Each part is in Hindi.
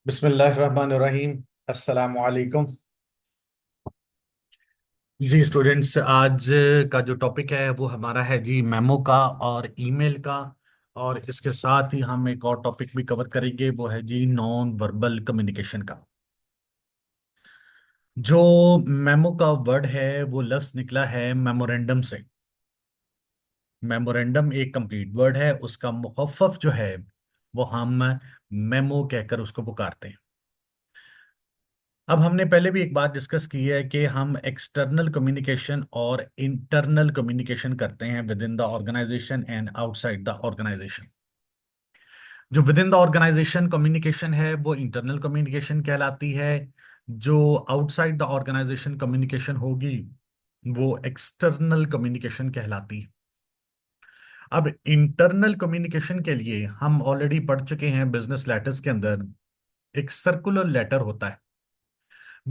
बिस्मिल्लाहिर्रहमानिर्रहीम। अस्सलाम वालेकुम। जी स्टूडेंट्स, आज का जो टॉपिक है वो हमारा है जी मेमो का और ईमेल का। और इसके साथ ही हम एक और टॉपिक भी कवर करेंगे, वो है जी नॉन वर्बल कम्युनिकेशन का। जो मेमो का वर्ड है वो लफ्ज निकला है मेमोरेंडम से। मेमोरेंडम एक कंप्लीट वर्ड है, उसका मुखफ़्फ़ जो है वो हम मेमो कहकर उसको पुकारते हैं। अब हमने पहले भी एक बात डिस्कस की है कि हम एक्सटर्नल कम्युनिकेशन और इंटरनल कम्युनिकेशन करते हैं within the organisation and outside the organisation. जो within the organisation communication है वो इंटरनल कम्युनिकेशन कहलाती है। जो आउटसाइड द ऑर्गेनाइजेशन कम्युनिकेशन होगी वो एक्सटर्नल कम्युनिकेशन कहलाती है। अब इंटरनल कम्युनिकेशन के लिए हम ऑलरेडी पढ़ चुके हैं बिजनेस लेटर्स के अंदर एक सर्कुलर लेटर होता है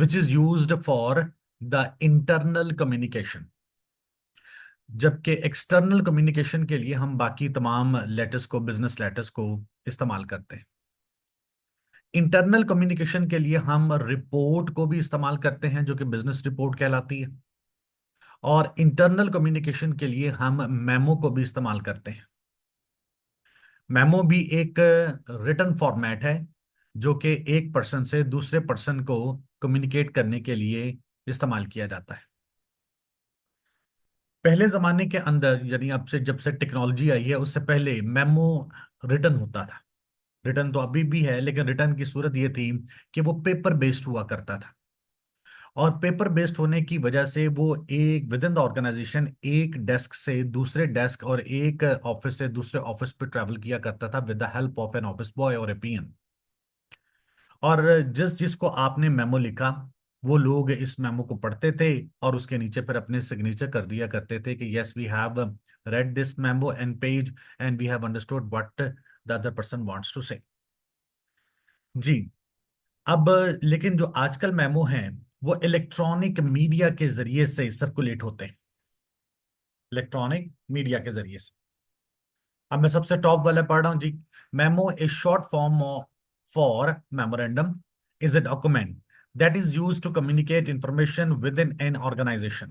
which is used for the internal communication। जबकि एक्सटर्नल कम्युनिकेशन के लिए हम बाकी तमाम लेटर्स को, बिजनेस लेटर्स को इस्तेमाल करते हैं। इंटरनल कम्युनिकेशन के लिए हम रिपोर्ट को भी इस्तेमाल करते हैं जो कि बिजनेस रिपोर्ट कहलाती है। और इंटरनल कम्युनिकेशन के लिए हम मेमो को भी इस्तेमाल करते हैं। मेमो भी एक रिटन फॉर्मेट है जो कि एक पर्सन से दूसरे पर्सन को कम्युनिकेट करने के लिए इस्तेमाल किया जाता है। पहले जमाने के अंदर, यानी अब से जब से टेक्नोलॉजी आई है उससे पहले मेमो रिटर्न होता था। रिटर्न तो अभी भी है, लेकिन रिटर्न की सूरत ये थी कि वो पेपर बेस्ड हुआ करता था। और पेपर बेस्ड होने की वजह से वो एक विद इन द ऑर्गेनाइजेशन एक डेस्क से दूसरे डेस्क और एक ऑफिस से दूसरे ऑफिस पे ट्रैवल किया करता था with the help of an office boy और ए पीएन। और जिस जिसको आपने मेमो लिखा वो लोग इस मेमो को पढ़ते थे और उसके नीचे फिर अपने सिग्नेचर कर दिया करते थे कि yes we have read this memo and page and we have understood what the other person wants to say. जी। अब लेकिन जो आजकल मेमो हैं वो इलेक्ट्रॉनिक मीडिया के जरिए से सर्कुलेट होते हैं। इलेक्ट्रॉनिक मीडिया के जरिए से। अब मैं सबसे टॉप वाला पढ़ रहा हूं जी। Memo is short form for memorandum, is a document that is used to communicate information within an organization.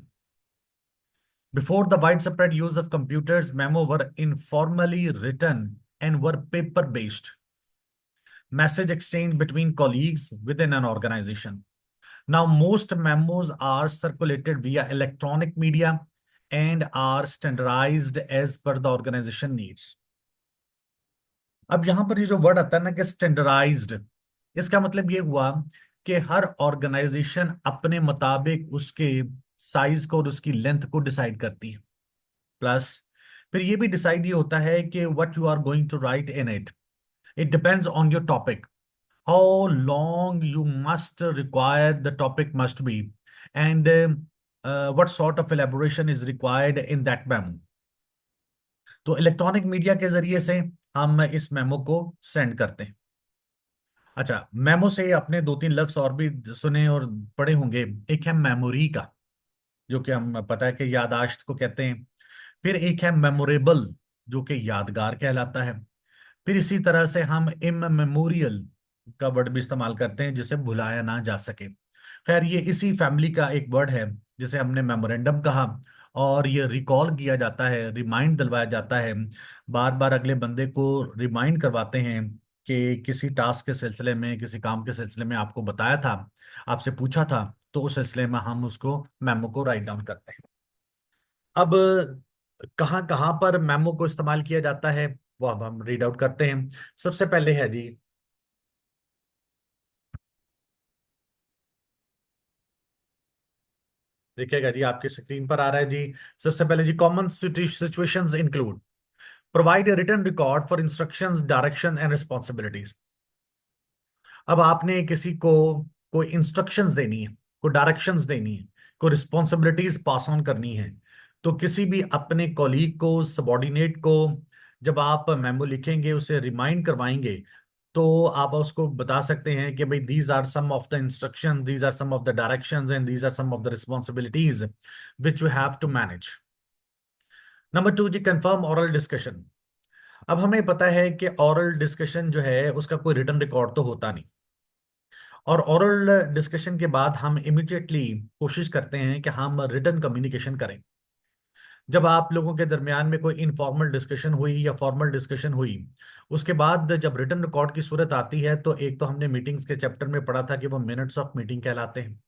Before the widespread use of computers, memo were informally written and were paper-based message exchange between colleagues within an organization. Now, most memos are circulated via electronic media and are standardized as per the organization needs. अब यहां पर ये जो वर्ड आता है ना कि स्टैंडर्डाइज्ड, इसका मतलब ये हुआ कि हर ऑर्गेनाइजेशन अपने मुताबिक उसके साइज को और उसकी लेंथ को डिसाइड करती है। प्लस फिर ये भी डिसाइड ये होता है कि what you are going to write in it, it depends on your topic, how long you must require the topic must be, and what sort of elaboration is required in that memo. तो इलेक्ट्रॉनिक मीडिया के जरिए से हम इस मेमो को सेंड करते हैं। अच्छा, मेमो से आपने दो तीन लफ्ज और भी सुने और पढ़े होंगे। एक है मेमोरी का, जो कि हम पता है कि याददाश्त को कहते हैं। फिर एक है मेमोरेबल, जो कि यादगार कहलाता है। फिर इसी तरह से हम इममेमोरियल का वर्ड भी इस्तेमाल करते हैं, जिसे भुलाया ना जा सके। खैर, ये इसी फैमिली का एक वर्ड है जिसे हमने मेमोरेंडम कहा। और ये रिकॉल किया जाता है, रिमाइंड दिलवाया जाता है, बार बार अगले बंदे को रिमाइंड करवाते हैं कि किसी टास्क के सिलसिले में, किसी काम के सिलसिले में आपको बताया था, आपसे पूछा था, तो उस सिलसिले में हम उसको मेमो को राइट डाउन करते हैं। अब कहाँ कहाँ पर मेमो को इस्तेमाल किया जाता है वो अब हम रीड आउट करते हैं। सबसे पहले है जी, देखिएगा जी, आपकी स्क्रीन पर आ रहा है जी। सबसे पहले जी, common situations include provide a written record for instructions, direction and responsibilities. अब आपने किसी को कोई इंस्ट्रक्शंस देनी है, कोई डायरेक्शंस देनी है, कोई रिस्पॉन्सिबिलिटीज पास ऑन करनी है, तो किसी भी अपने कॉलीग को, सबॉर्डिनेट को जब आप मेमो लिखेंगे, उसे रिमाइंड करवाएंगे, तो आप उसको बता सकते हैं कि भाई these are some of the instruction, these are some of the directions and these are some of the responsibilities which you have to manage. Number two जी, कंफर्म ओरल डिस्कशन। अब हमें पता है कि ओरल डिस्कशन जो है उसका कोई रिटन रिकॉर्ड तो होता नहीं। और ओरल डिस्कशन के बाद हम इमिडिएटली कोशिश करते हैं कि हम रिटर्न कम्युनिकेशन करें। जब आप लोगों के दरमियान में कोई इनफॉर्मल डिस्कशन हुई या फॉर्मल डिस्कशन हुई, उसके बाद जब रिटर्न रिकॉर्ड की सूरत आती है, तो एक तो हमने मीटिंग्स के चैप्टर में पढ़ा था कि वो मिनट्स ऑफ मीटिंग कहलाते हैं।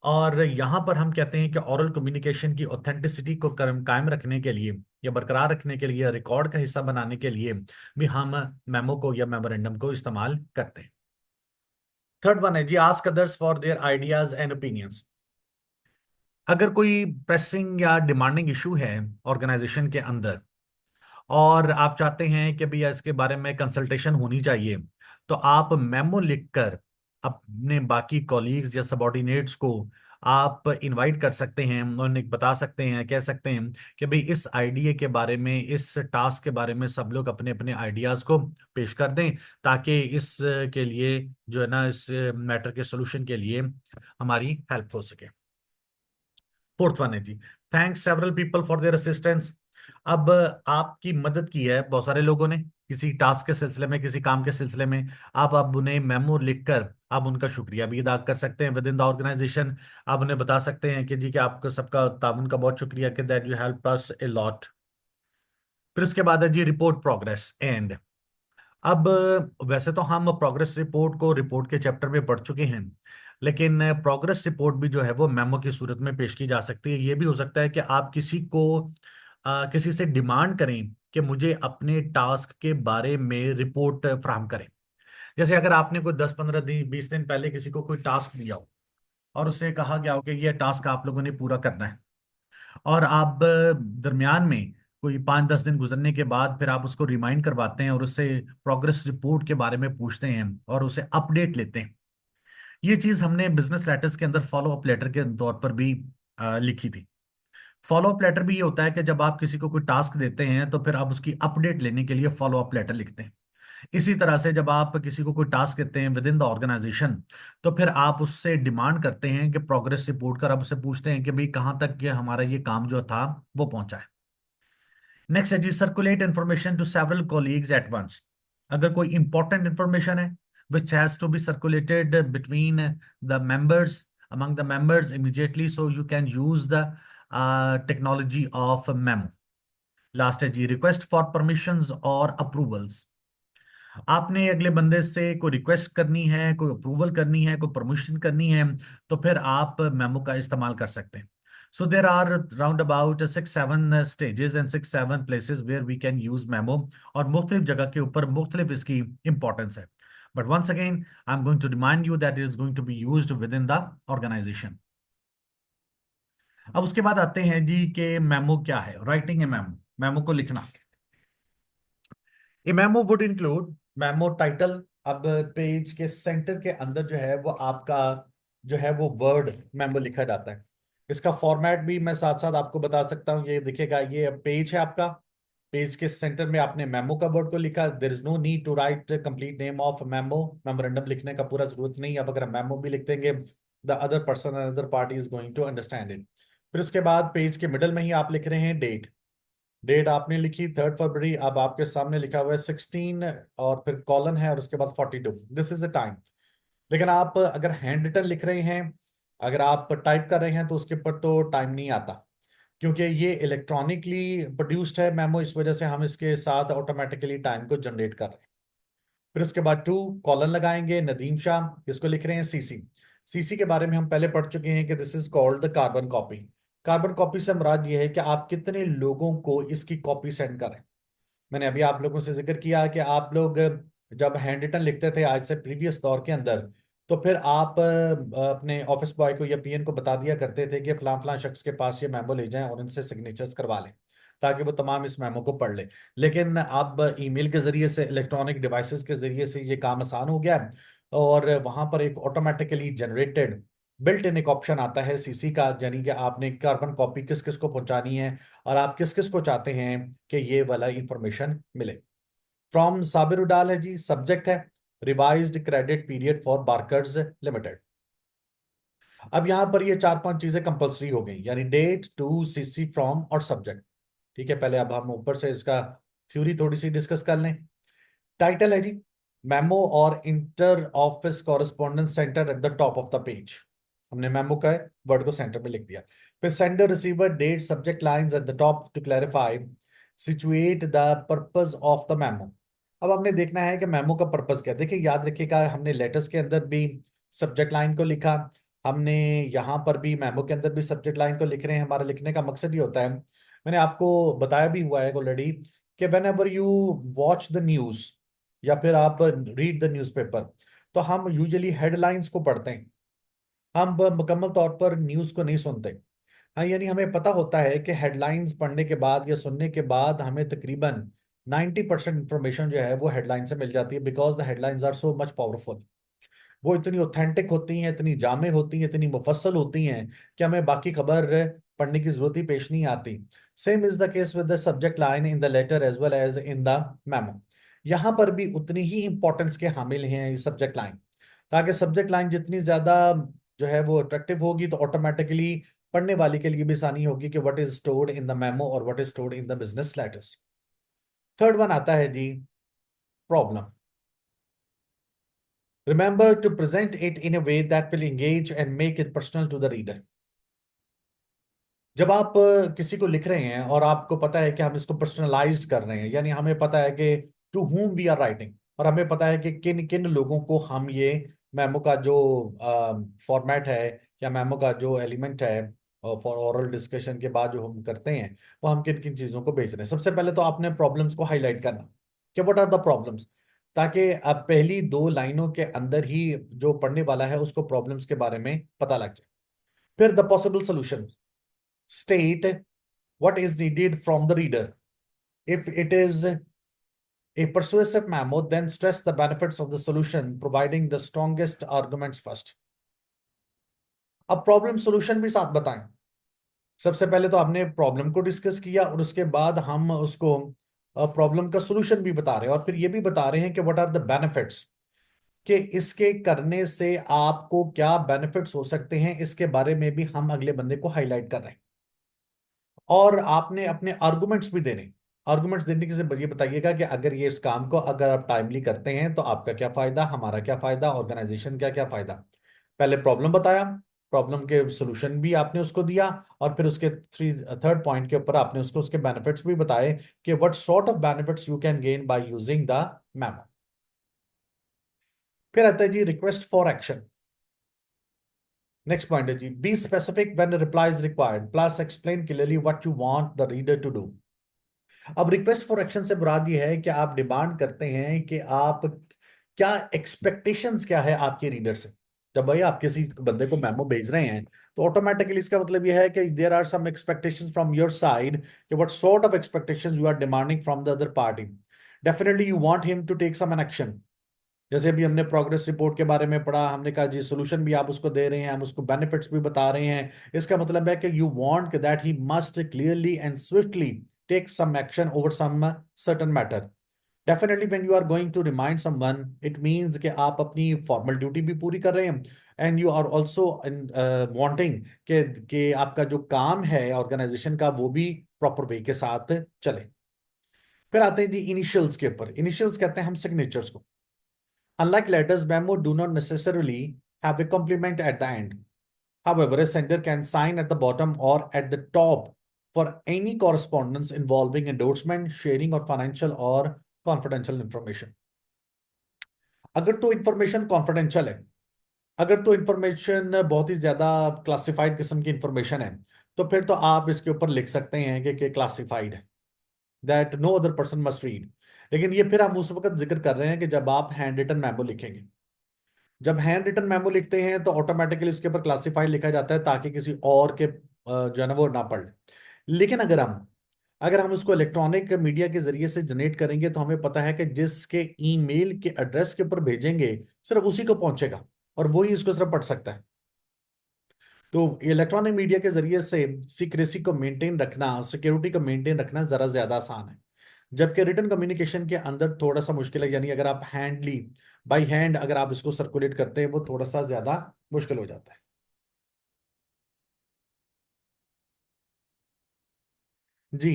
और यहाँ पर हम कहते हैं कि ओरल कम्युनिकेशन की ऑथेंटिसिटी को कायम रखने के लिए या बरकरार रखने के लिए, रिकॉर्ड का हिस्सा बनाने के लिए भी हम मेमो को या मेमोरेंडम को इस्तेमाल करते हैं। थर्ड वन है जी, ask others for their ideas and opinions. अगर कोई प्रेसिंग या डिमांडिंग इशू है ऑर्गेनाइजेशन के अंदर, और आप चाहते हैं कि भैया इसके बारे में कंसल्टेशन होनी चाहिए, तो आप मेमो लिखकर अपने बाकी कॉलीग्स या सबॉर्डिनेट्स को आप इनवाइट कर सकते हैं, उन्हें बता सकते हैं, कह सकते हैं कि भाई इस आइडिया के बारे में, इस टास्क के बारे में सब लोग अपने अपने आइडियाज को पेश कर दें, ताकि इस के लिए जो है ना, इस मैटर के सोल्यूशन के लिए हमारी हेल्प हो सके। फोर्थ वन है जी, thanks several people for their assistance. अब आपकी मदद की है बहुत सारे लोगों ने किसी टास्क के सिलसिले में, किसी काम के सिलसिले में। आप अब उन्हें मेमो लिखकर आप उनका शुक्रिया भी अदा कर सकते हैं विद इन द ऑर्गेनाइजेशन। आप उन्हें बता सकते हैं कि जी कि आपका सबका ताउन का बहुत शुक्रिया, कि that you help us a lot. फिर उसके बाद है जी रिपोर्ट प्रोग्रेस एंड। अब वैसे तो हम प्रोग्रेस रिपोर्ट को रिपोर्ट के चैप्टर में पढ़ चुके हैं, लेकिन प्रोग्रेस रिपोर्ट भी जो है वो मेमो की सूरत में पेश की जा सकती है। ये भी हो सकता है कि आप किसी को किसी से डिमांड करें कि मुझे अपने टास्क के बारे में रिपोर्ट फराहम करें। जैसे अगर आपने कोई 10-15 दिन 20 दिन पहले किसी को कोई टास्क दिया हो, और उससे कहा गया हो कि ये टास्क आप लोगों ने पूरा करना है, और आप दरमियान में कोई 5-10 दिन गुजरने के बाद फिर आप उसको रिमाइंड करवाते हैं और उससे प्रोग्रेस रिपोर्ट के बारे में पूछते हैं और उसे अपडेट लेते हैं। ये चीज हमने बिजनेस लेटर्स के अंदर फॉलो अप लेटर के तौर पर भी लिखी थी। फॉलो अप लेटर भी ये होता है कि जब आप किसी को कोई टास्क देते हैं तो फिर आप उसकी अपडेट लेने के लिए फॉलो अप लेटर लिखते हैं। इसी तरह से जब आप किसी को कोई टास्क देते हैं विद इन द ऑर्गेनाइजेशन, तो फिर आप उससे डिमांड करते हैं कि प्रोग्रेस रिपोर्ट कर, आप उससे पूछते हैं कि भाई कहाँ तक ये हमारा ये काम जो था वो पहुंचा है। नेक्स्ट है जी, circulate information to several colleagues at once. अगर कोई इंपॉर्टेंट इंफॉर्मेशन है which has to be circulated between the members, among the members immediately, so you can use the technology of memo. Last है जी, रिक्वेस्ट फॉर परमिशंस और अप्रूवल्स। आपने अगले बंदे से कोई रिक्वेस्ट करनी है, कोई अप्रूवल करनी है, कोई परमिशन करनी है, तो फिर आप मेमो का इस्तेमाल कर सकते हैं। So there are round about 6-7 stages and 6-7 places where we can use memo, और मुख्तलिफ जगह के ऊपर मुख्तलिफ इसकी इंपॉर्टेंस है। But once again I am going to remind you that it is going to be used within the organisation. अब उसके बाद आते हैं जी कि मेमो क्या है, राइटिंग ए मेमो, मेमो को लिखना। A memo would include memo title. अब पेज के सेंटर के अंदर जो है वो आपका जो है वो वर्ड मेमो लिखा जाता है। इसका फॉर्मेट भी मैं साथ साथ आपको बता सकता हूँ, ये दिखेगा, ये पेज है आपका। पेज के सेंटर में आपने मेमो का वर्ड को लिखा। There is no need to write complete name of memo, memorandum लिखने का पूरा जरूरत नहीं। अब अगर हम मेमो भी लिख देंगे, the other person, other party is going to understand it. फिर उसके बाद पेज के मिडल में ही आप लिख रहे हैं डेट। डेट आपने लिखी 3 फरवरी, अब आपके सामने लिखा हुआ है 16, और फिर कॉलन है और उसके बाद 42, दिस इज द टाइम। लेकिन आप अगर हैंड रिटन लिख रहे हैं, अगर आप टाइप कर रहे हैं, तो उसके ऊपर तो टाइम नहीं आता, क्योंकि ये इलेक्ट्रॉनिकली प्रोड्यूस्ड है मेमो, इस वजह से हम इसके साथ ऑटोमेटिकली टाइम को जनरेट कर रहे हैं। फिर उसके बाद 2 कॉलन लगाएंगे, नदीम शाह, इसको लिख रहे हैं सीसी। सीसी के बारे में हम पहले पढ़ चुके हैं कि this is called the carbon copy. Carbon copy से मुराद ये है कि आप कितने लोगों को इसकी कॉपी सेंड करें। मैंने अभी आप लोगों से जिक्र किया कि आप लोग जब हैंड रिटन लिखते थे आज से प्रीवियस दौर के अंदर, तो फिर आप अपने ऑफिस बॉय को या पीएन को बता दिया करते थे कि फलां फलां शख्स के पास ये मेमो ले जाएं और इनसे सिग्नेचर्स करवा लें, ताकि वो तमाम इस मेमो को पढ़ ले। लेकिन अब ईमेल के जरिए से, इलेक्ट्रॉनिक डिवाइसेस के जरिए से ये काम आसान हो गया है, और वहां पर एक ऑटोमेटिकली जनरेटेड बिल्ट इन एक ऑप्शन आता है सीसी का, यानी कि आपने कार्बन कॉपी किस किस को पहुंचानी है, और आप किस किस को चाहते हैं कि ये वाला इंफॉर्मेशन मिले। फ्रॉम साबिर उडाल है जी, सब्जेक्ट है revised credit period for Barkers limited. अब यहां पर ये 4-5 चीजें कंपलसरी हो गई, यानी डेट, टू, सीसी, फ्रॉम और सब्जेक्ट। ठीक है, पहले अब हम ऊपर से इसका थ्योरी थोड़ी सी डिस्कस कर लें। टाइटल है जी, मेमो और inter office correspondence center at the top of the page. हमने मेमो का वर्ड को सेंटर में लिख दिया। फिर sender receiver date subject lines at the top to clarify situate the purpose of the memo. अब हमने देखना है कि मेमो का पर्पस क्या है। देखिए याद रखिएगा, हमने लेटर्स के अंदर भी सब्जेक्ट लाइन को लिखा, हमने यहाँ पर भी मेमो के अंदर भी सब्जेक्ट लाइन को लिख रहे हैं। हमारा लिखने का मकसद ये होता है, मैंने आपको बताया भी हुआ है ऑलरेडी, कि when ever you watch the news या फिर आप रीड द न्यूज़पेपर, तो हम यूजुअली हेडलाइंस को पढ़ते हैं, हम मुकम्मल तौर पर न्यूज़ को नहीं सुनते। हाँ, यानी हमें पता होता है कि हेडलाइंस पढ़ने के बाद या सुनने के बाद हमें तकरीबन 90% इंफॉर्मेशन जो है वो हेडलाइन से मिल जाती है, because the headlines are so much powerful. वो इतनी ऑथेंटिक होती हैं, इतनी जामे होती हैं, इतनी मुफस्सल होती हैं कि हमें बाकी खबर पढ़ने की जरूरत ही पेश नहीं आती। Same is the case with the subject line in the letter as well as in the memo. यहाँ पर भी उतनी ही इंपॉर्टेंस के हामिल हैं सब्जेक्ट लाइन, ताकि सब्जेक्ट लाइन जितनी ज्यादा जो है वो अट्रैक्टिव होगी तो ऑटोमेटिकली पढ़ने वाले के लिए भी आसानी होगी कि what is stored in the memo और what is stored in the business letters. Third one आता है जी, problem. Remember to present it in a way that will engage and make it personal to the reader. जब आप किसी को लिख रहे हैं और आपको पता है कि हम इसको पर्सनलाइज्ड कर रहे हैं, यानी हमें पता है कि to whom we are writing, और हमें पता है कि किन किन लोगों को हम ये मेमो का जो फॉर्मेट है या मेमो का जो एलिमेंट है फॉर ओरल डिस्कशन के बाद जो हम करते हैं, वो हम किन किन चीज़ों को भेज रहे हैं। सबसे पहले तो आपने प्रॉब्लम्स को हाईलाइट करना कि व्हाट आर द प्रॉब्लम्स, ताकि अब पहली दो लाइनों के अंदर ही जो पढ़ने वाला है उसको प्रॉब्लम्स के बारे में पता लग जाए। फिर the possible solution, state what is needed from the reader. If it is a persuasive memo, then stress the benefits of the solution, providing the strongest arguments first. अब प्रॉब्लम सॉल्यूशन भी साथ बताएं। सबसे पहले तो आपने प्रॉब्लम को डिस्कस किया और उसके बाद हम उसको प्रॉब्लम का सॉल्यूशन भी बता रहे हैं, और फिर ये भी बता रहे हैं कि व्हाट आर द बेनिफिट्स, कि इसके करने से आपको क्या बेनिफिट्स हो सकते हैं, इसके बारे में भी हम अगले बंदे को हाईलाइट कर रहे हैं। और आपने अपने आर्गुमेंट्स भी देने। आर्गुमेंट्स देने के से ये बताइएगा कि अगर ये इस काम को अगर आप टाइमली करते हैं तो आपका क्या फायदा, हमारा क्या फायदा, ऑर्गेनाइजेशन का क्या फायदा। पहले प्रॉब्लम बताया, प्रॉब्लम के सोल्यूशन भी आपने उसको दिया, और फिर उसके थर्ड पॉइंट के ऊपर आपने उसको उसके बेनिफिट्स भी बताए कि what sort of benefits you can gain by using the memo. फिर आता है जी request for action. Next point है जी, be specific when reply is required plus explain clearly what you want the reader to do. अब रिक्वेस्ट फॉर एक्शन से मुराद ये है कि आप डिमांड करते हैं कि आप क्या एक्सपेक्टेशंस क्या है आपके रीडर से। जब भाई आप किसी बंदे को मेमो भेज रहे हैं तो ऑटोमेटिकली इसका मतलब यह है कि there are some expectations from your side, कि what sort of expectations you are demanding from the other party. Definitely you want him to take some an action. जैसे अभी हमने प्रोग्रेस रिपोर्ट के बारे में पढ़ा, हमने कहा जी सोल्यूशन भी आप उसको दे रहे हैं, हम उसको बेनिफिट्स भी बता रहे हैं। इसका मतलब है कि you want that he must clearly and swiftly take some action over some certain matter. Definitely when you are going to remind someone, it means कि आप अपनी फॉर्मल ड्यूटी भी पूरी कर रहे हैं, and you are also wanting कि आपका जो काम है ऑर्गेनाइजेशन का वो भी प्रॉपर वे के साथ चले। फिर आते हैं जी इनिशियल्स के ऊपर। इनिशियल्स कहते हैं हम सिग्नेचर्स को। Unlike letters, memo do not necessarily have a complement at the end. However, a sender can sign at the bottom or at the top for any correspondence involving endorsement, sharing, or financial or confidential information. अगर तो इंफॉर्मेशन कॉन्फिडेंशियल है, अगर तो इंफॉर्मेशन बहुत ही ज्यादा क्लासिफाइड किस्म की इंफॉर्मेशन है, तो फिर तो आप इसके ऊपर लिख सकते हैं कि क्लासिफाइड है, that no other person must read. लेकिन ये फिर हम उस वक्त जिक्र कर रहे हैं कि जब आप हैंड रिटन मेमो लिखेंगे। जब हैंड रिटन मेमो लिखते हैं तो ऑटोमेटिकली उसके ऊपर क्लासिफाइड लिखा जाता है ताकि किसी और के जो है ना वो ना पढ़ ले। लेकिन अगर हम उसको इलेक्ट्रॉनिक मीडिया के जरिए से जनरेट करेंगे तो हमें पता है कि जिसके ईमेल के एड्रेस के ऊपर भेजेंगे सिर्फ उसी को पहुंचेगा, और वही इसको सिर्फ पढ़ सकता है। तो इलेक्ट्रॉनिक मीडिया के जरिए से सीक्रेसी को मेंटेन रखना, सिक्योरिटी को मेंटेन रखना जरा ज्यादा आसान है, जबकि रिटर्न कम्युनिकेशन के अंदर थोड़ा सा मुश्किल है। यानी अगर आप हैंडली बाई हैंड अगर आप इसको सर्कुलेट करते हैं वो थोड़ा सा ज्यादा मुश्किल हो जाता है। जी।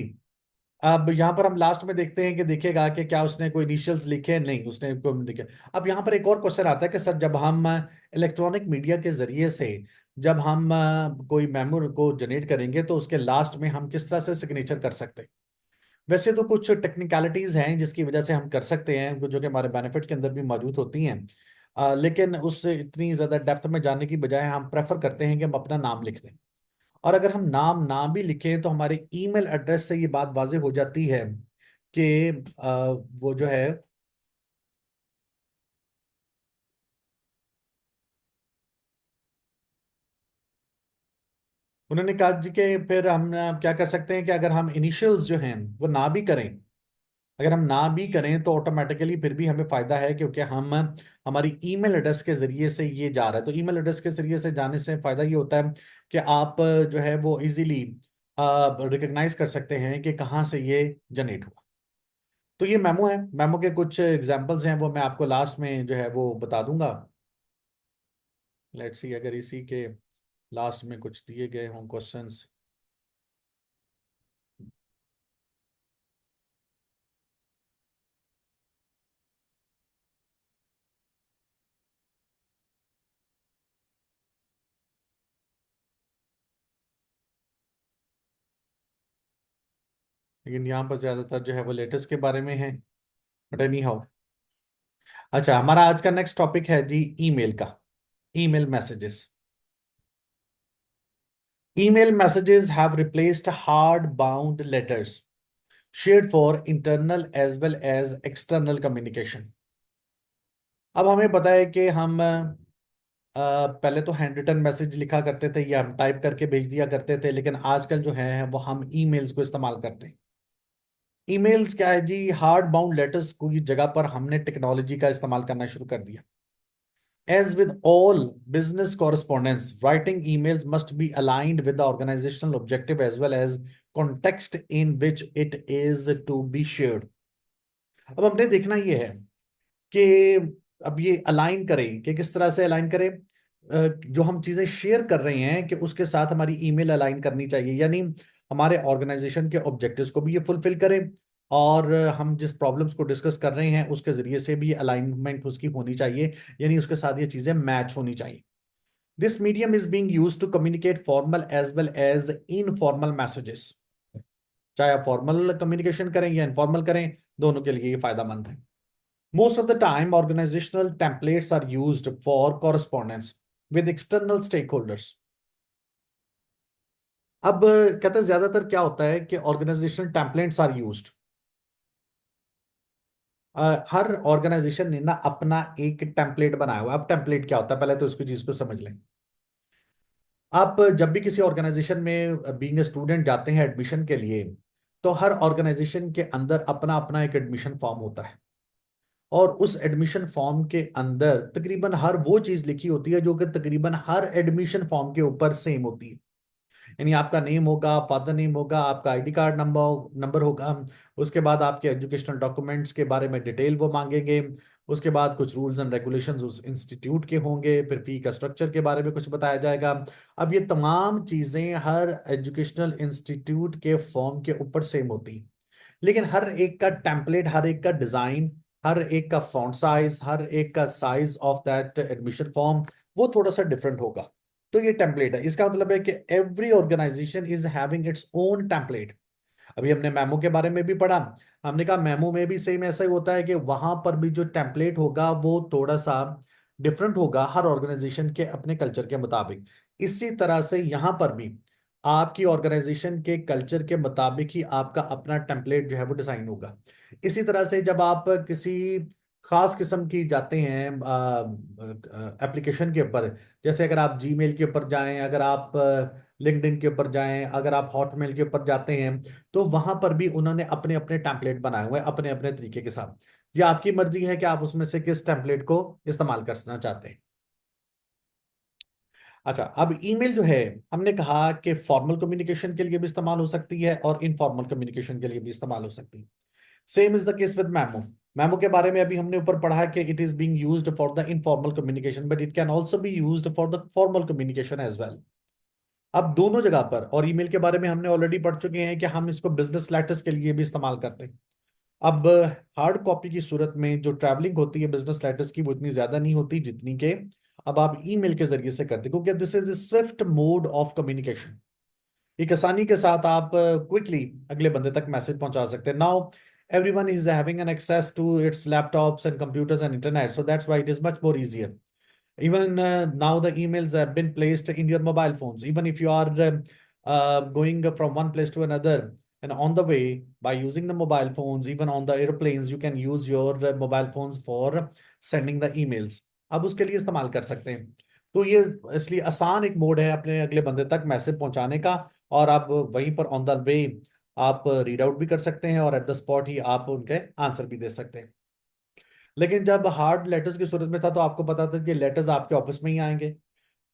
अब यहाँ पर हम लास्ट में देखते हैं कि देखेगा कि क्या उसने कोई इनिशियल्स लिखे, नहीं उसने कोई नहीं लिखे। अब यहाँ पर एक और क्वेश्चन आता है कि सर जब हम इलेक्ट्रॉनिक मीडिया के जरिए से जब हम कोई मेमो को जनरेट करेंगे तो उसके लास्ट में हम किस तरह से सिग्नेचर कर सकते हैं। वैसे तो कुछ टेक्निकलिटीज हैं जिसकी वजह से हम कर सकते हैं, जो कि हमारे बेनिफिट के अंदर भी मौजूद होती हैं। लेकिन उससे इतनी ज्यादा डेप्थ में जाने की बजाय हम प्रेफर करते हैं कि हम अपना नाम लिख दें। और अगर हम नाम ना भी लिखें तो हमारे ईमेल एड्रेस से ये बात वाज़ेह हो जाती है कि वो जो है, उन्होंने कहा जी कि फिर हम क्या कर सकते हैं कि अगर हम इनिशियल्स जो हैं वो ना भी करें, अगर हम ना भी करें तो ऑटोमेटिकली फिर भी हमें फायदा है, क्योंकि हम हमारी ईमेल एड्रेस के जरिए से ये जा रहा है। तो ईमेल एड्रेस के जरिए से जाने से फायदा ये होता है कि आप जो है वो इजीली रिकग्नाइज कर सकते हैं कि कहाँ से ये जनरेट हुआ। तो ये मेमो है, मेमो के कुछ एग्जांपल्स हैं वो मैं आपको लास्ट में जो है वो बता दूंगा। लेट्स सी अगर इसी के लास्ट में कुछ दिए गए हों क्वेश्चंस। लेकिन यहाँ पर ज्यादातर जो है वो लेटेस्ट के बारे में है, बट एनी हाउ। अच्छा, हमारा आज का नेक्स्ट टॉपिक है जी ईमेल का, email messages. Email messages have replaced hard bound letters shared for internal as well as external communication. अब हमें पता है कि हम पहले तो हैंड रिटन मैसेज लिखा करते थे या हम टाइप करके भेज दिया करते थे, लेकिन आजकल जो है वो हम ईमेल्स को इस्तेमाल करते हैं। ईमेल्स क्या है जी, हार्ड बाउंड लेटर्स की जगह पर हमने टेक्नोलॉजी का इस्तेमाल करना शुरू कर दिया। As with all business correspondence, writing emails must be aligned with the organizational objective as well as context in which it is to be shared. अब हमने देखना ये है कि अब ये अलाइन करें कि किस तरह से अलाइन करें। जो हम चीजें शेयर कर रहे हैं कि उसके साथ हमारी ईमेल अलाइन करनी चाहिए, यानी हमारे ऑर्गेनाइजेशन के ऑब्जेक्टिव्स को भी ये फुलफिल करें, और हम जिस प्रॉब्लम्स को डिस्कस कर रहे हैं उसके जरिए से भी अलाइनमेंट उसकी होनी चाहिए, यानी उसके साथ ये चीजें मैच होनी चाहिए। This medium is being used to communicate formal as well as informal messages. चाहे आप फॉर्मल कम्युनिकेशन करें या इनफॉर्मल करें, दोनों के लिए ये फायदेमंद है। Most of the time, organizational templates are used for correspondence with external stakeholders. अब कहते हैं ज्यादातर क्या होता है कि ऑर्गेनाइजेशनल टेम्पलेट्स आर यूज्ड। हर ऑर्गेनाइजेशन ने ना अपना एक टेम्पलेट बनाया हुआ है। अब टेम्पलेट क्या होता है, पहले तो इसको चीज को समझ लें। आप जब भी किसी ऑर्गेनाइजेशन में बीइंग ए स्टूडेंट जाते हैं एडमिशन के लिए, तो हर ऑर्गेनाइजेशन के अंदर अपना अपना एक एडमिशन फॉर्म होता है, और उस एडमिशन फॉर्म के अंदर तकरीबन हर वो चीज लिखी होती है जो कि तकरीबन हर एडमिशन फॉर्म के ऊपर सेम होती है। यानी आपका नेम होगा, फादर नेम होगा, आपका आईडी कार्ड नंबर नंबर होगा, उसके बाद आपके एजुकेशनल डॉक्यूमेंट्स के बारे में डिटेल वो मांगेंगे, उसके बाद कुछ रूल्स एंड रेगुलेशंस उस इंस्टीट्यूट के होंगे, फिर फी का स्ट्रक्चर के बारे में कुछ बताया जाएगा। अब ये तमाम चीजें हर एजुकेशनल इंस्टीट्यूट के फॉर्म के ऊपर सेम होती हैं, लेकिन हर एक का टेम्पलेट, हर एक का डिजाइन, हर एक का फॉन्ट साइज, हर एक का size of that admission form वो थोड़ा सा डिफरेंट होगा। तो ये टेम्पलेट है, इसका मतलब है कि every organisation is having its own template. अभी हमने मेमो के बारे में भी पढ़ा, हमने कहा मेमो में भी सेम ऐसा ही होता है कि वहां पर भी जो टेम्पलेट होगा वो थोड़ा सा डिफरेंट होगा हर ऑर्गेनाइजेशन के अपने कल्चर के मुताबिक। इसी तरह से यहां पर भी आपकी ऑर्गेनाइजेशन के कल्चर के मुताबिक ही आपका अपना टेम्पलेट जो है वो डिजाइन होगा। इसी तरह से जब आप किसी खास किस्म की जाते हैं एप्लीकेशन के ऊपर, जैसे अगर आप जीमेल के ऊपर जाएं, अगर आप लिंक्डइन के ऊपर जाएं, अगर आप हॉटमेल के ऊपर जाते हैं, तो वहां पर भी उन्होंने अपने अपने टेम्पलेट बनाए हुए हैं अपने अपने तरीके के साथ। ये आपकी मर्जी है कि आप उसमें से किस टेम्पलेट को इस्तेमाल करना चाहते हैं। अच्छा, अब ईमेल जो है, हमने कहा कि फॉर्मल कम्युनिकेशन के लिए भी इस्तेमाल हो सकती है और इनफॉर्मल कम्युनिकेशन के लिए भी इस्तेमाल हो सकती है। Same is the case with memo. Memo के बारे में अभी हमने ऊपर पढ़ा है कि it is being used for the informal communication, but it can also be used for the formal communication as well. अब दोनों जगह पर, और ईमेल के बारे में हमने ऑलरेडी पढ़ चुके हैं कि हम इसको बिजनेस लेटर्स के लिए भी इस्तेमाल करते हैं। अब हार्ड कॉपी की सूरत में जो ट्रैवलिंग होती है बिजनेस लेटर्स की, वो इतनी ज्यादा नहीं होती जितनी के अब आप ईमेल के जरिए से करते हैं, क्योंकि this is Swift mode of communication. एक आसानी के साथ आप क्विकली अगले बंदे तक मैसेज पहुंचा सकते हैं। Now everyone is having an access to its laptops and computers and internet, so that's why it is much more easier. Even now the emails have been placed in your mobile phones. Even if you are going from one place to another, and on the way, by using the mobile phones, even on the airplanes, you can use your mobile phones for sending the emails. अब उसके लिए इस्तेमाल कर सकते हैं। तो ये इसलिए आसान एक मोड है अपने अगले बंदे तक मैसेज पहुंचाने का। और आप वहीं पर ऑन द वे आप रीड आउट भी कर सकते हैं, और एट द स्पॉट ही आप उनके आंसर भी दे सकते हैं। लेकिन जब हार्ड लेटर्स की सूरत में था तो आपको पता था कि लेटर्स आपके ऑफिस में ही आएंगे।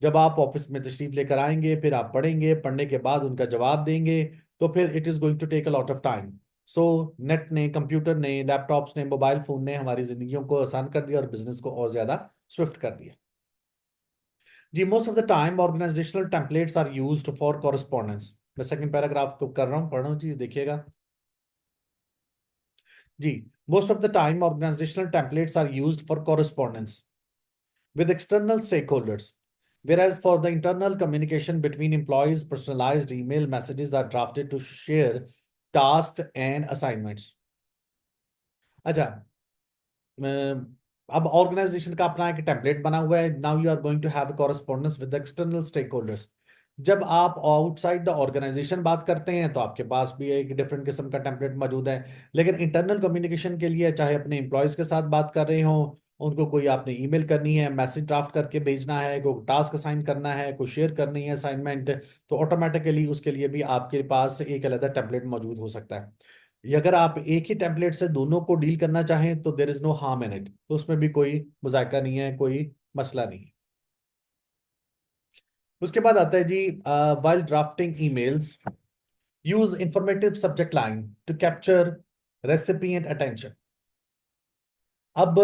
जब आप ऑफिस में तशरीफ लेकर आएंगे, फिर आप पढ़ेंगे, पढ़ने के बाद उनका जवाब देंगे, तो फिर it is going to take a lot of time. So net ने, कंप्यूटर ने, लैपटॉप्स ने, मोबाइल फोन ने हमारी जिंदगियों को आसान कर दिया और बिजनेस को और ज्यादा स्विफ्ट कर दिया। जी, most of the time organisational templates are used for correspondence. मैं सेकंड पैराग्राफ को कर रहा हूँ, पढ़ रहा हूँ जी, देखिएगा जी। Most of the time organisational templates are used for correspondence with external stakeholders. Whereas for the internal communication between employees, personalized email messages are drafted to share tasks and assignments. अच्छा, अब ऑर्गेनाइजेशन का अपना एक टेम्पलेट बना हुआ है। Now you are going to have correspondence with external stakeholders. जब आप आउटसाइड द ऑर्गेनाइजेशन बात करते हैं तो आपके पास भी एक डिफरेंट किस्म का टेम्पलेट मौजूद है। लेकिन इंटरनल कम्युनिकेशन के लिए, चाहे अपने एम्प्लॉयज के साथ बात कर रहे हो, उनको कोई आपने ईमेल करनी है, मैसेज ड्राफ्ट करके भेजना है, कोई टास्क असाइन करना है, कोई शेयर करनी है असाइनमेंट, तो ऑटोमेटिकली उसके लिए भी आपके पास एक अलग टेम्पलेट मौजूद हो सकता है। ये अगर आप एक ही टेम्पलेट से दोनों को डील करना चाहें तो there is no harm in it, तो उसमें भी कोई मुजायका नहीं है, कोई मसला नहीं है। उसके बाद आता है जी, while drafting emails use informative subject line to capture recipient attention. अब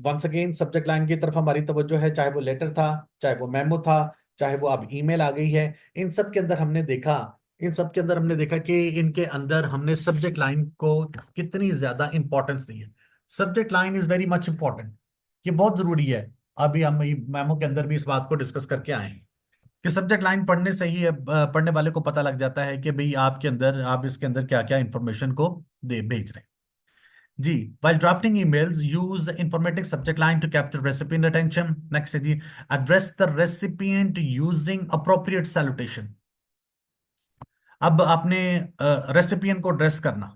वंस अगेन सब्जेक्ट लाइन की तरफ हमारी तवज्जो है, चाहे वो लेटर था, चाहे वो मेमो था, चाहे वो अब ईमेल आ गई है। इन सब के अंदर हमने देखा इन सब के अंदर हमने देखा कि इनके अंदर हमने सब्जेक्ट लाइन को कितनी ज्यादा इंपॉर्टेंस दी है। Subject line is very much important, ये बहुत जरूरी है। अभी हम मेमो के अंदर भी इस बात को डिस्कस करके आए हैं कि सब्जेक्ट लाइन पढ़ने से ही पढ़ने वाले को पता लग जाता है कि भाई आपके अंदर, आप इसके अंदर क्या क्या इंफॉर्मेशन को दे भेज रहे हैं। जी, while drafting emails, use informative subject line to capture recipient attention. Next है जी, address the recipient using appropriate salutation. अब आपने रेसिपिएंट को ड्रेस करना,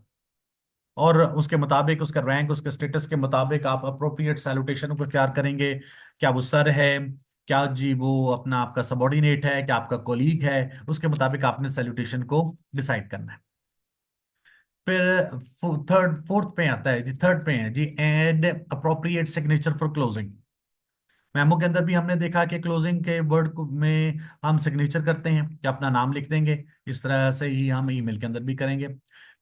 और उसके मुताबिक, उसका रैंक, उसके स्टेटस के मुताबिक आप अप्रोप्रिएट सैल्यूटेशन को तैयार करेंगे। क्या वो सर है, क्या जी वो अपना आपका सबॉर्डिनेट है, क्या आपका कोलीग है, उसके मुताबिक आपने सैल्यूटेशन को डिसाइड करना है। फिर थर्ड फोर्थ पे आता है जी, थर्ड पे है जी, add appropriate signature for closing. Memo के अंदर भी हमने देखा कि क्लोजिंग के वर्ड में हम सिग्नेचर करते हैं कि अपना नाम लिख देंगे। इस तरह से ही हम ईमेल के अंदर भी करेंगे।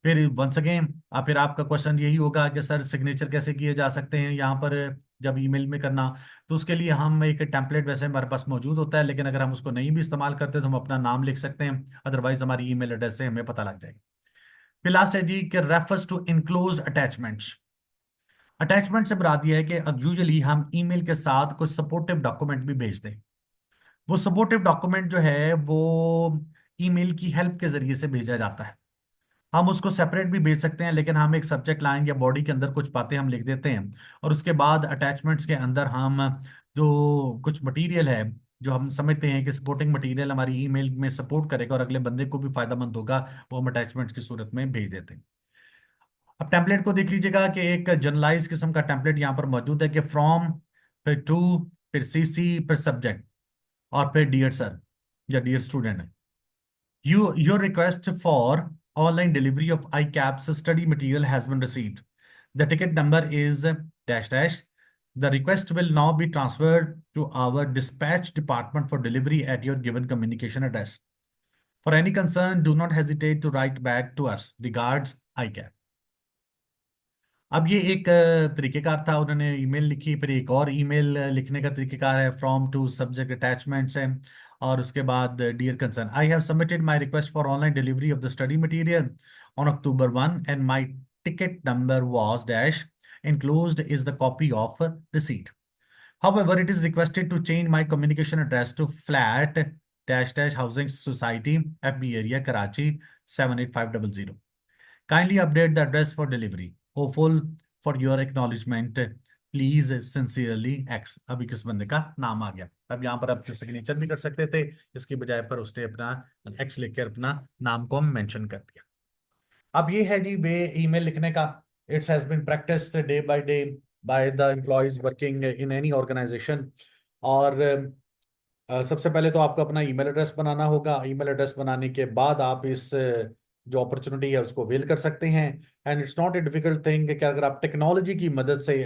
फिर वंस अगेन फिर आपका क्वेश्चन यही होगा कि सर सिग्नेचर कैसे किए जा सकते हैं यहाँ पर जब ईमेल में करना। तो उसके लिए हम एक टेम्पलेट वैसे हमारे पास मौजूद होता है, लेकिन अगर हम उसको नहीं भी इस्तेमाल करते तो हम अपना नाम लिख सकते हैं, अदरवाइज हमारी ईमेल एड्रेस से हमें पता लग जाएगा। फिर लास्ट है जी कि refers to enclosed attachments. Attachment से मुराद ये है कि अब यूजुअली हम ईमेल के साथ कुछ सपोर्टिव डॉक्यूमेंट भी भेजते हैं। वो सपोर्टिव डॉक्यूमेंट जो है वो ईमेल की हेल्प के जरिए से भेजा जाता है। हम उसको सेपरेट भी भेज सकते हैं, लेकिन हम एक सब्जेक्ट लाइन या बॉडी के अंदर कुछ बातें हम लिख देते हैं, और उसके बाद अटैचमेंट्स के अंदर हम जो कुछ मटेरियल है, जो हम समझते हैं कि सपोर्टिंग मटेरियल हमारी ईमेल में सपोर्ट करेगा और अगले बंदे को भी फायदामंद होगा, वो हम अटैचमेंट्स की सूरत में भेज देते हैं। अब टेम्पलेट को देख लीजिएगा कि एक जनरलाइज किस्म का टेम्पलेट यहाँ पर मौजूद है कि फ्रॉम, फिर टू, फिर सीसी, फिर सब्जेक्ट, और फिर डियर सर या dear student. Your request for online delivery of I caps study material has been received. The ticket number is dash dash. The request will now be transferred to our dispatch department for delivery at your given communication address. For any concern, do not hesitate to write back to us. Regards, ICAP. अब ये एक तरीकेकार था, उन्होंने ईमेल लिखी, फिर एक और ईमेल लिखने का तरीकेकार है, फ्रॉम टू सब्जेक्ट अटैचमेंट्स है, और उसके बाद dear concern, I have submitted my request for online delivery of the study material on October 1 and my ticket number was dash enclosed is the copy of receipt. However, it is requested to change my communication address to flat dash dash housing society FB area Karachi 78500. Kindly update the address for delivery. Hopeful for your acknowledgement. Please sincerely X. अभी किस बंदे का नाम आ गया। अब यहाँ पर आप सिग्नेचर भी कर सकते थे, इसकी बजाय पर उसने अपना X लिखकर अपना नाम को मेंशन कर दिया। अब ये है जी वे ईमेल लिखने का। It's has been practised day by day by the employees working in any organisation. और सबसे पहले तो आपको अपना ईमेल एड्रेस बनाना होगा। ईमेल एड्रेस बनाने के बाद आप इस जो अपॉर्चुनिटी है उसको वेल कर सकते हैं। And it's not a difficult thing कि अगर आप टेक्नोलॉजी की मदद से